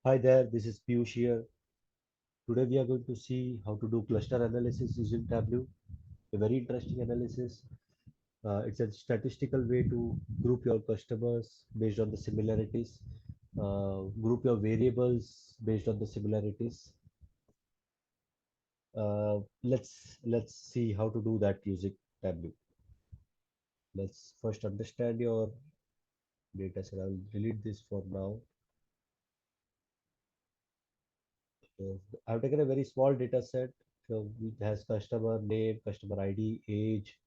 Hi there, this is Piyush here. Today we are going to see how to do cluster analysis using Tableau. A very interesting analysis. It's a statistical way to group your customers based on the similarities, group your variables based on the similarities. Let's see how to do that using Tableau. Let's first understand your data set. I'll delete this for now. I've taken a very small data set. So it has customer name, customer ID, age,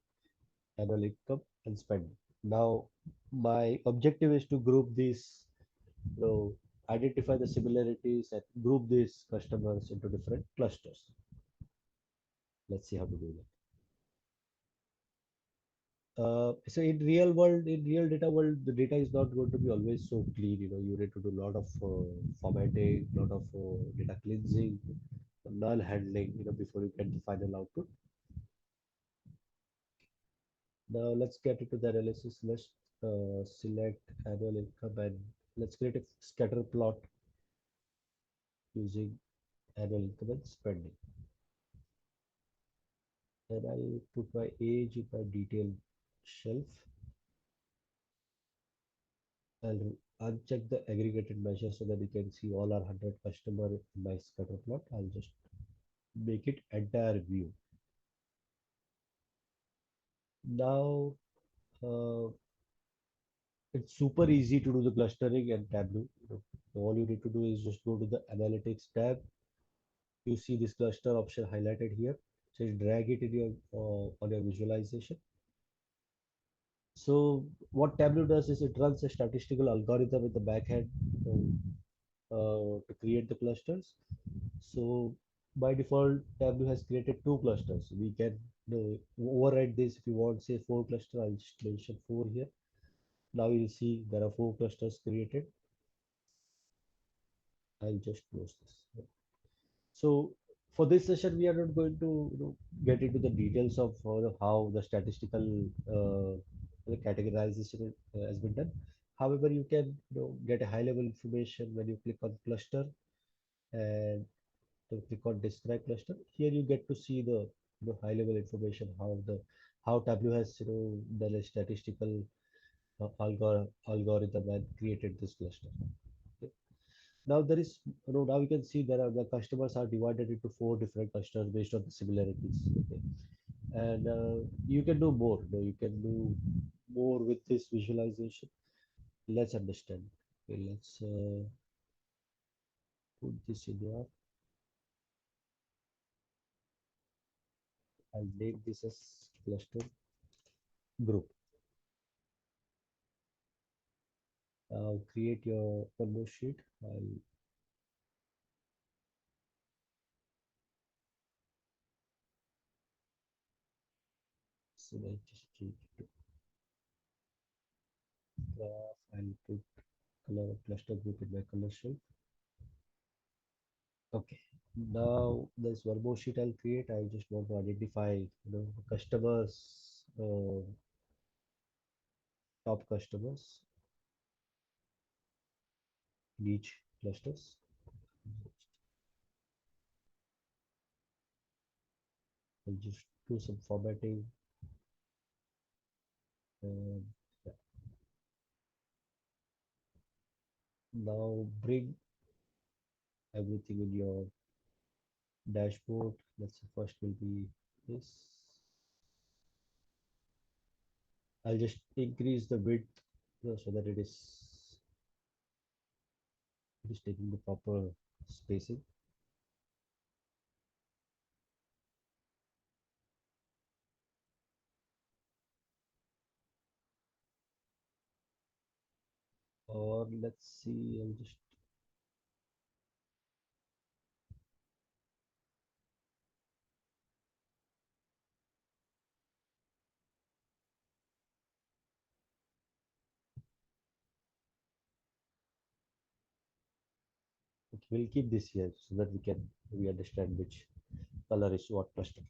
annual income, and spend. Now, my objective is to group these, identify the similarities and group these customers into different clusters. Let's see how to do that. So in real data world, the data is not going to be always so clean. You need to do a lot of formatting, lot of data cleansing, null handling, before you get the final output. Now let's get into the analysis. Let's select annual income and let's create a scatter plot using annual income and spending. Then I'll put my age in my detail shelf. I'll uncheck the aggregated measure so that you can see all our 100 customer in my scatter plot. I'll just make it entire view. Now uh, it's super easy to do the clustering and Tableau. All you need to do is just go to the analytics tab. You see this cluster option highlighted here. Just drag it in your on your visualization. So what Tableau does is it runs a statistical algorithm in the backend to create the clusters. So by default, Tableau has created two clusters. We can override this if you want, say four cluster. I'll just mention four here. Now you'll see there are four clusters created. I'll just close this. So for this session, we are not going to get into the details of how the statistical the categorization has been done. However, you can get a high level information when you click on cluster and click on describe cluster. Here you get to see the high level information how Tableau has done a statistical algorithm and created this cluster. Okay. Now there is, now you can see there are the customers are divided into four different clusters based on the similarities. Okay, and you can do more. You can do more with this visualization. Let's understand. Okay, let's put this in there. I'll name this as cluster group. Create your one more sheet. I'll select sheet to graph and put color cluster group in my color shelf. Okay. Now there's one more sheet I'll create. I just want to identify, customers, top customers in each clusters. I'll just do some formatting and yeah. Now bring everything in your dashboard. Let's say first will be this. I'll just increase the width so that it is taking the proper spacing. Or let's see, I'll just okay, we'll keep this here so that we understand which color is what cluster.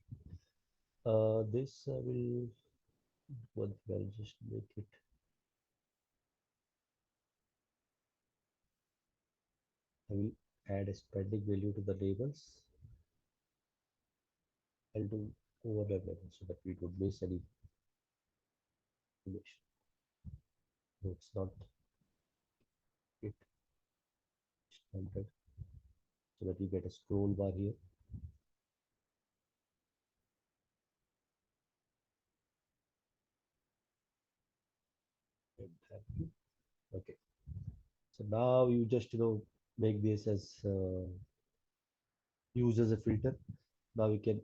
This will one thing I'll just make it I will add a spending value to the labels. I'll do overlap level so that we don't miss any information. No, it's not it standard, so that you get a scroll bar here. And thank you. Okay. So now you just make this as use as a filter. Now we can.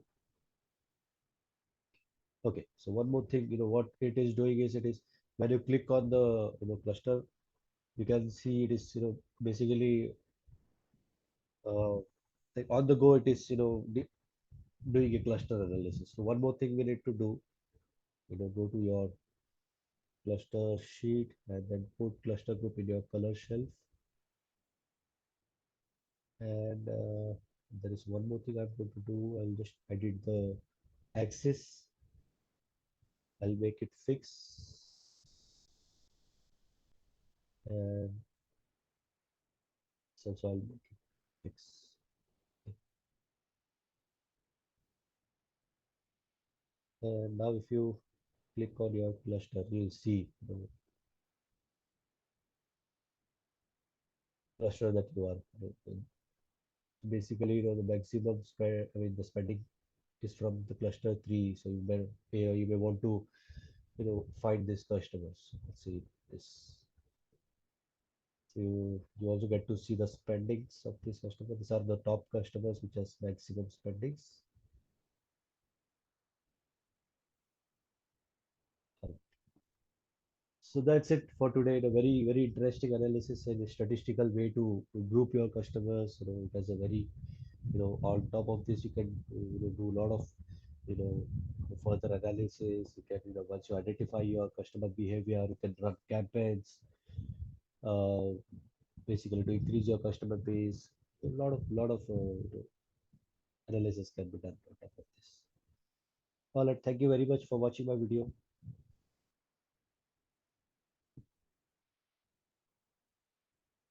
Okay. So one more thing, what it is doing is it is when you click on the cluster, you can see it is basically uh, like on the go. It is doing a cluster analysis. So one more thing we need to do, go to your cluster sheet and then put cluster group in your color shelf. And there is one more thing I'm going to do. I'll just edit the axis. I'll make it fix, and so I'll make it fix. And now if you click on your cluster, you'll see the cluster that you are in. Basically, the maximum spend, I mean, the spending is from the cluster three. So you may want to, find these customers. Let's see this. So you also get to see the spendings of these customers. These are the top customers which has maximum spendings. So that's it for today. A very, very interesting analysis and a statistical way to group your customers. It has a very, on top of this, you can do a lot of, you know, further analysis. You can, once you identify your customer behavior, you can run campaigns, uh, basically to increase your customer base. A lot of analysis can be done on top of this. All right, thank you very much for watching my video.